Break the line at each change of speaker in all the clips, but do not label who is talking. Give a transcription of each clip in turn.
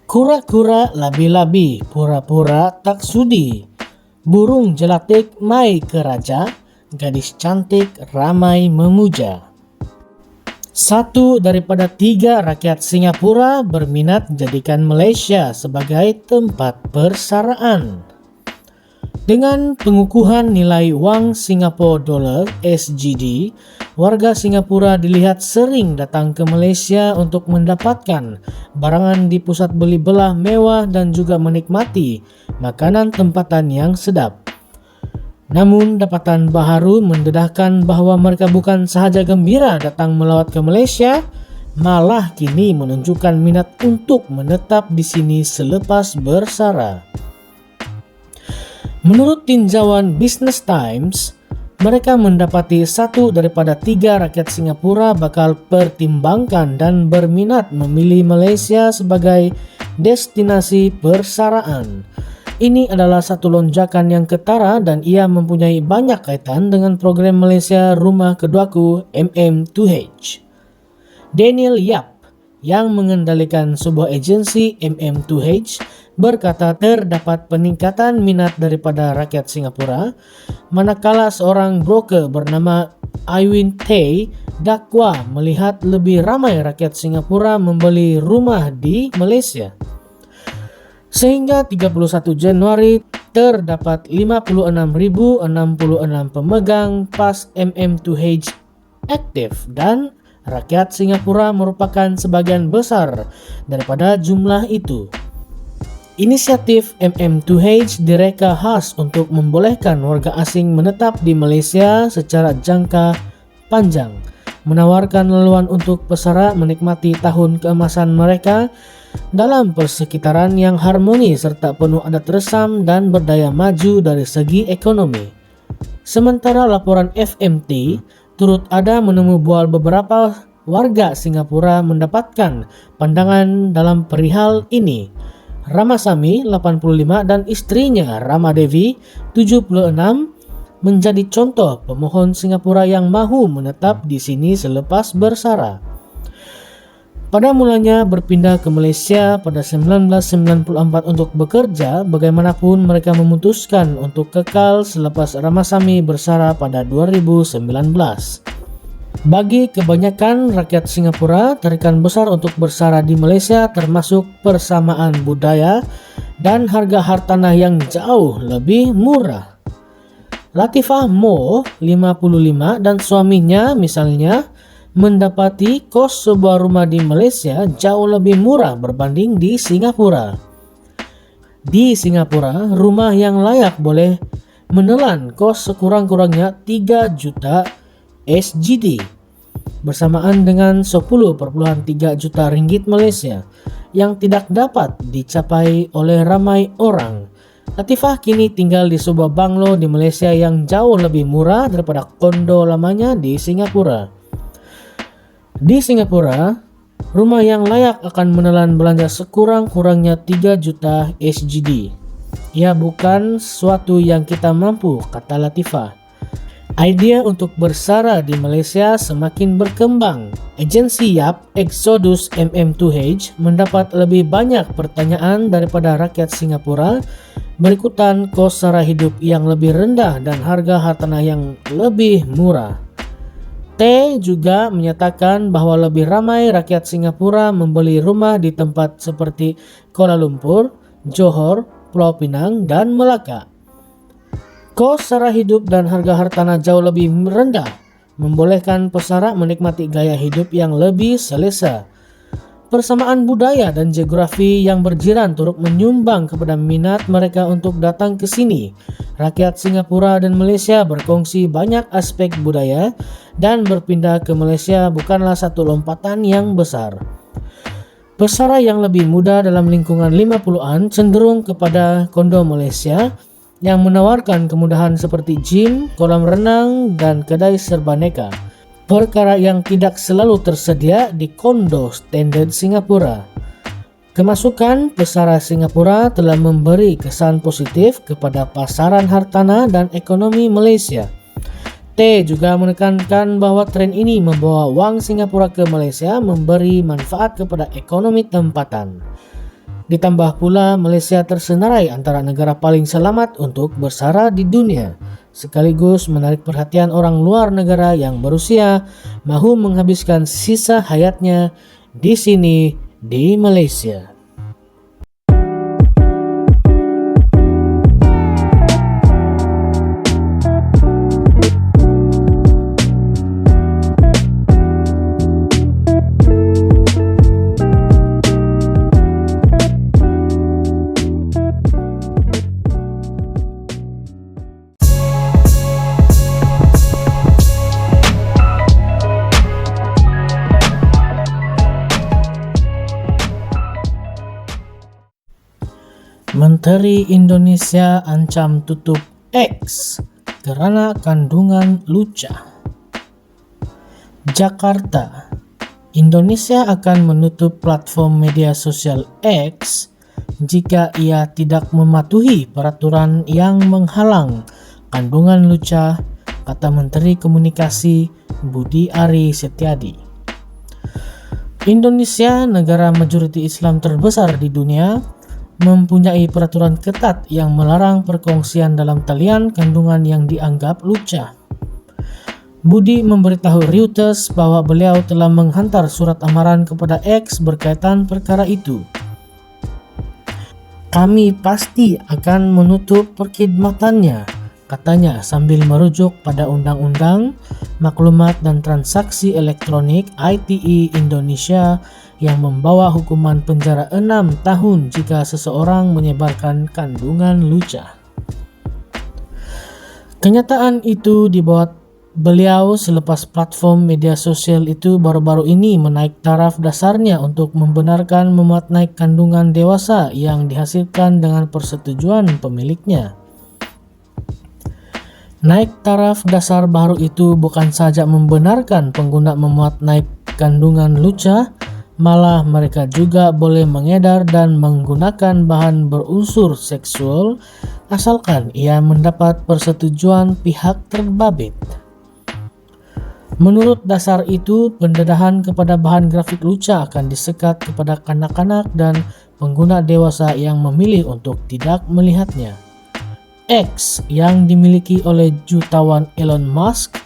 Kura-kura labi-labi pura-pura tak sudi. Burung jelatik mai ke raja, gadis cantik ramai memuja. Satu daripada tiga rakyat Singapura berminat jadikan Malaysia sebagai tempat persaraan. Dengan pengukuhan nilai wang Singapore Dollar (SGD), warga Singapura dilihat sering datang ke Malaysia untuk mendapatkan barangan di pusat beli belah mewah dan juga menikmati makanan tempatan yang sedap. Namun dapatan baharu mendedahkan bahawa mereka bukan sahaja gembira datang melawat ke Malaysia, malah kini menunjukkan minat untuk menetap di sini selepas bersara. Menurut tinjauan Business Times, mereka mendapati satu daripada tiga rakyat Singapura bakal pertimbangkan dan berminat memilih Malaysia sebagai destinasi persaraan. Ini adalah satu lonjakan yang ketara dan ia mempunyai banyak kaitan dengan program Malaysia Rumah Keduaku MM2H. Daniel Yap yang mengendalikan sebuah agensi MM2H berkata terdapat peningkatan minat daripada rakyat Singapura manakala seorang broker bernama Iwin Tay dakwa melihat lebih ramai rakyat Singapura membeli rumah di Malaysia. Sehingga 31 Januari terdapat 56,066 pemegang PAS MM2H aktif dan rakyat Singapura merupakan sebagian besar daripada jumlah itu. Inisiatif MM2H direka khas untuk membolehkan warga asing menetap di Malaysia secara jangka panjang, menawarkan laluan untuk pesara menikmati tahun keemasan mereka dalam persekitaran yang harmoni serta penuh adat resam dan berdaya maju dari segi ekonomi. Sementara laporan FMT turut ada menemu bual beberapa warga Singapura mendapatkan pandangan dalam perihal ini. Ramasamy 85 dan istrinya Ramadevi 76 menjadi contoh pemohon Singapura yang mahu menetap di sini selepas bersara. Pada mulanya berpindah ke Malaysia pada 1994 untuk bekerja, bagaimanapun mereka memutuskan untuk kekal selepas Ramasamy bersara pada 2019. Bagi kebanyakan rakyat Singapura, tarikan besar untuk bersara di Malaysia termasuk persamaan budaya dan harga hartanah yang jauh lebih murah. Latifah Mo, 55 dan suaminya misalnya mendapati kos sebuah rumah di Malaysia jauh lebih murah berbanding di Singapura. Di Singapura, rumah yang layak boleh menelan kos sekurang-kurangnya 3 juta SGD bersamaan dengan 10,3 juta ringgit Malaysia yang tidak dapat dicapai oleh ramai orang. Latifah kini tinggal di sebuah banglo di Malaysia yang jauh lebih murah daripada kondo lamanya di Singapura. Di Singapura, rumah yang layak akan menelan belanja sekurang-kurangnya 3 juta SGD. Ya, bukan sesuatu yang kita mampu, kata Latifah. Idea untuk bersara di Malaysia semakin berkembang. Agensi Yap, Exodus MM2H mendapat lebih banyak pertanyaan daripada rakyat Singapura berikutan kos sara hidup yang lebih rendah dan harga hartanah yang lebih murah. T juga menyatakan bahwa lebih ramai rakyat Singapura membeli rumah di tempat seperti Kuala Lumpur, Johor, Pulau Pinang, dan Melaka. Kos sara hidup dan harga hartanah jauh lebih rendah membolehkan pesara menikmati gaya hidup yang lebih selesa. Persamaan budaya dan geografi yang berjiran turut menyumbang kepada minat mereka untuk datang ke sini. Rakyat Singapura dan Malaysia berkongsi banyak aspek budaya dan berpindah ke Malaysia bukanlah satu lompatan yang besar. Pesara yang lebih muda dalam lingkungan 50-an cenderung kepada kondo Malaysia yang menawarkan kemudahan seperti gym, kolam renang, dan kedai serbaneka. Perkara yang tidak selalu tersedia di kondo standard Singapura. Kemasukan pesara Singapura telah memberi kesan positif kepada pasaran hartanah dan ekonomi Malaysia. T juga menekankan bahwa tren ini membawa wang Singapura ke Malaysia memberi manfaat kepada ekonomi tempatan. Ditambah pula Malaysia tersenarai antara negara paling selamat untuk bersara di dunia, sekaligus menarik perhatian orang luar negara yang berusia mahu menghabiskan sisa hayatnya di sini di Malaysia. Menteri Indonesia ancam tutup X karena kandungan luca. Jakarta, Indonesia akan menutup platform media sosial X jika ia tidak mematuhi peraturan yang menghalang kandungan luca, kata Menteri Komunikasi Budi Ari Setiadi. Indonesia, negara majoriti Islam terbesar di dunia, mempunyai peraturan ketat yang melarang perkongsian dalam talian kandungan yang dianggap luca. Budi memberitahu Reuters bahwa beliau telah menghantar surat amaran kepada X berkaitan perkara itu. Kami pasti akan menutup perkhidmatannya, katanya sambil merujuk pada Undang-Undang Maklumat dan Transaksi Elektronik ITE Indonesia yang membawa hukuman penjara 6 tahun jika seseorang menyebarkan kandungan luca. Kenyataan itu dibuat beliau selepas platform media sosial itu baru-baru ini menaik taraf dasarnya untuk membenarkan memuat naik kandungan dewasa yang dihasilkan dengan persetujuan pemiliknya. Naik taraf dasar baru itu bukan saja membenarkan pengguna memuat naik kandungan luca, malah mereka juga boleh mengedar dan menggunakan bahan berunsur seksual asalkan ia mendapat persetujuan pihak terbabit. Menurut dasar itu, pendedahan kepada bahan grafik luca akan disekat kepada kanak-kanak dan pengguna dewasa yang memilih untuk tidak melihatnya. X yang dimiliki oleh jutawan Elon Musk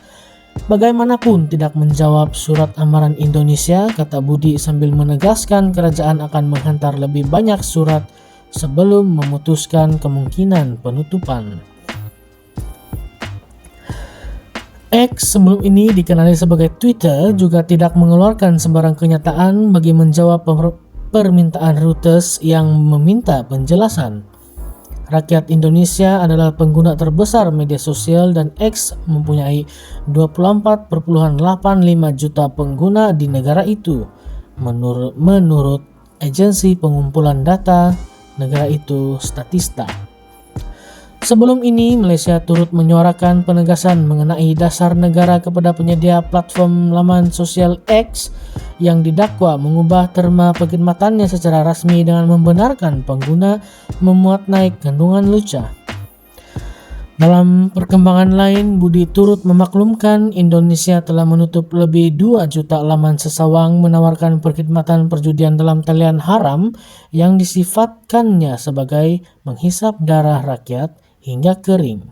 bagaimanapun tidak menjawab surat amaran Indonesia, kata Budi sambil menegaskan kerajaan akan menghantar lebih banyak surat sebelum memutuskan kemungkinan penutupan. X sebelum ini dikenali sebagai Twitter juga tidak mengeluarkan sembarang kenyataan bagi menjawab permintaan Reuters yang meminta penjelasan. Rakyat Indonesia adalah pengguna terbesar media sosial dan X mempunyai 24,85 juta pengguna di negara itu, menurut agensi pengumpulan data negara itu Statista. Sebelum ini, Malaysia turut menyuarakan penegasan mengenai dasar negara kepada penyedia platform laman sosial X yang didakwa mengubah terma perkhidmatannya secara rasmi dengan membenarkan pengguna memuat naik kandungan luca. Dalam perkembangan lain, Budi turut memaklumkan Indonesia telah menutup lebih 2 juta laman sesawang menawarkan perkhidmatan perjudian dalam talian haram yang disifatkannya sebagai menghisap darah rakyat hingga kering.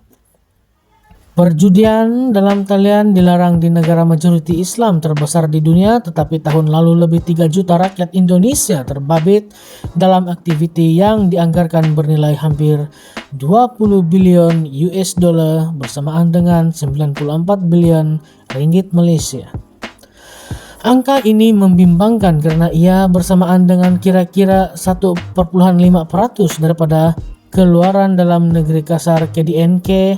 Perjudian dalam talian dilarang di negara majoriti Islam terbesar di dunia, tetapi tahun lalu lebih 3 juta rakyat Indonesia terbabit dalam aktiviti yang dianggarkan bernilai hampir 20 bilion US dollar bersamaan dengan 94 bilion ringgit Malaysia. Angka ini membimbangkan karena ia bersamaan dengan kira-kira 1,5% daripada keluaran dalam negeri kasar KDNK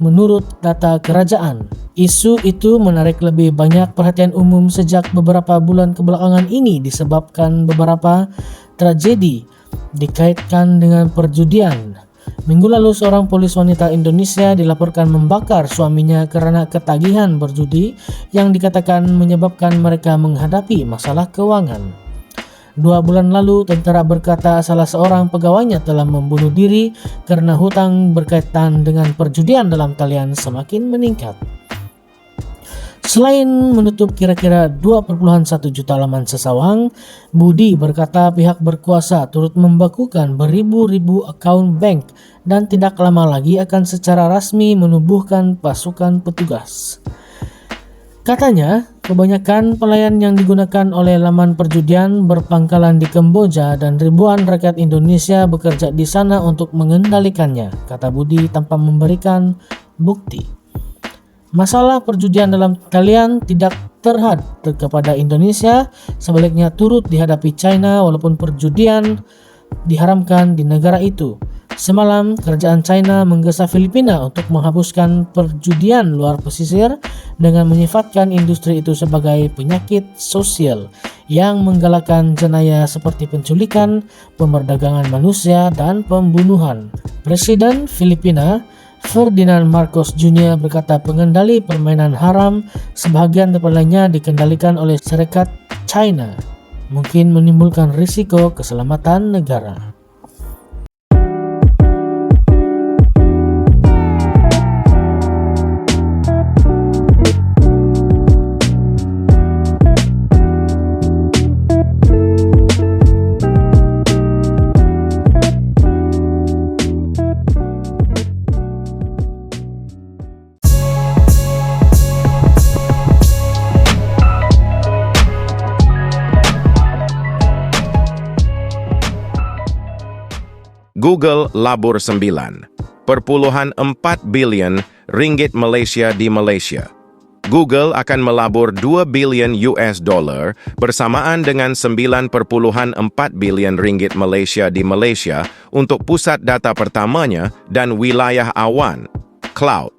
menurut data kerajaan. Isu itu menarik lebih banyak perhatian umum sejak beberapa bulan kebelakangan ini disebabkan beberapa tragedi dikaitkan dengan perjudian. Minggu lalu seorang polis wanita Indonesia dilaporkan membakar suaminya karena ketagihan berjudi yang dikatakan menyebabkan mereka menghadapi masalah keuangan. 2 bulan lalu, tentara berkata salah seorang pegawainya telah membunuh diri karena hutang berkaitan dengan perjudian dalam talian semakin meningkat. Selain menutup kira-kira 2,1 juta laman sesawang, Budi berkata pihak berkuasa turut membakukan beribu-ribu akaun bank dan tidak lama lagi akan secara rasmi menubuhkan pasukan petugas. Katanya, kebanyakan pelayan yang digunakan oleh laman perjudian berpangkalan di Kamboja dan ribuan rakyat Indonesia bekerja di sana untuk mengendalikannya, kata Budi tanpa memberikan bukti. Masalah perjudian dalam talian tidak terhad kepada Indonesia, sebaliknya turut dihadapi China walaupun perjudian diharamkan di negara itu. Semalam, kerajaan China menggesa Filipina untuk menghapuskan perjudian luar pesisir dengan menyifatkan industri itu sebagai penyakit sosial yang menggalakkan jenayah seperti penculikan, pemerdagangan manusia, dan pembunuhan. Presiden Filipina Ferdinand Marcos Jr. berkata pengendali permainan haram sebahagian daripadanya dikendalikan oleh Serikat China, mungkin menimbulkan risiko keselamatan negara.
Google labur 9,4 bilion ringgit Malaysia di Malaysia. Google akan melabur 2 bilion US dollar bersamaan dengan 9,4 bilion ringgit Malaysia di Malaysia untuk pusat data pertamanya dan wilayah awan, cloud,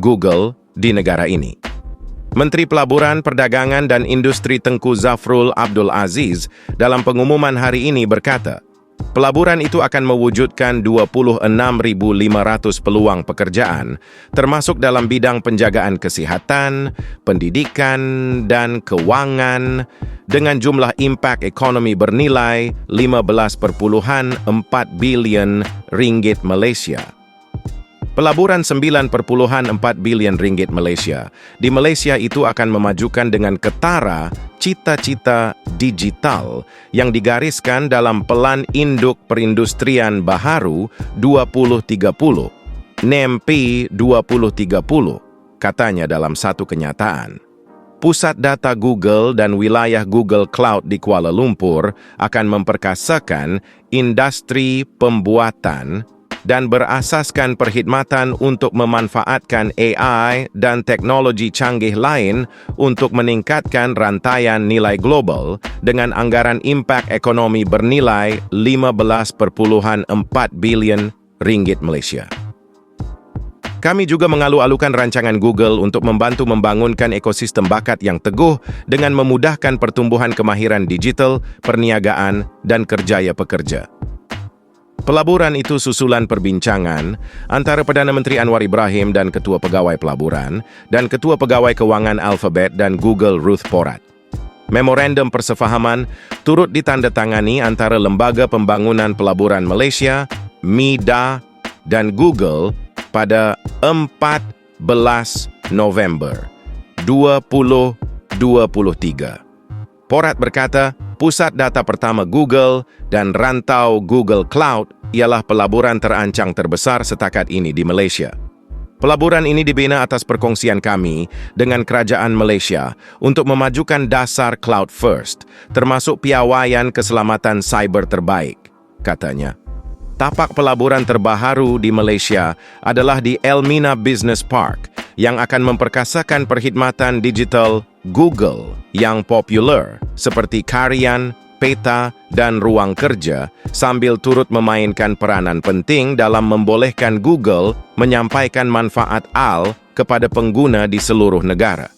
Google di negara ini. Menteri Pelaburan, Perdagangan dan Industri Tengku Zafrul Abdul Aziz dalam pengumuman hari ini berkata, pelaburan itu akan mewujudkan 26.500 peluang pekerjaan, termasuk dalam bidang penjagaan kesihatan, pendidikan, dan keuangan, dengan jumlah impak ekonomi bernilai 15,4 bilion ringgit Malaysia. Pelaburan 9,4 bilion ringgit Malaysia di Malaysia itu akan memajukan dengan ketara cita-cita digital yang digariskan dalam Pelan Induk Perindustrian Baharu 2030, NEMP 2030, katanya dalam satu kenyataan. Pusat data Google dan wilayah Google Cloud di Kuala Lumpur akan memperkasakan industri pembuatan dan berasaskan perkhidmatan untuk memanfaatkan AI dan teknologi canggih lain untuk meningkatkan rantaian nilai global dengan anggaran impak ekonomi bernilai 15,4 bilion ringgit Malaysia. Kami juga mengalu-alukan rancangan Google untuk membantu membangunkan ekosistem bakat yang teguh dengan memudahkan pertumbuhan kemahiran digital, perniagaan, dan kerjaya pekerja. Pelaburan itu susulan perbincangan antara Perdana Menteri Anwar Ibrahim dan Ketua Pegawai Pelaburan dan Ketua Pegawai Kewangan Alphabet dan Google Ruth Porat. Memorandum persefahaman turut ditandatangani antara Lembaga Pembangunan Pelaburan Malaysia, MIDA, dan Google pada 14 November 2023. Porat berkata, pusat data pertama Google dan rantau Google Cloud ialah pelaburan terancang terbesar setakat ini di Malaysia. Pelaburan ini dibina atas perkongsian kami dengan Kerajaan Malaysia untuk memajukan dasar Cloud First, termasuk piawaian keselamatan cyber terbaik, katanya. Tapak pelaburan terbaharu di Malaysia adalah di Elmina Business Park yang akan memperkasakan perkhidmatan digital Google yang popular seperti Karian, Peta, dan Ruang Kerja sambil turut memainkan peranan penting dalam membolehkan Google menyampaikan manfaat AL kepada pengguna di seluruh negara.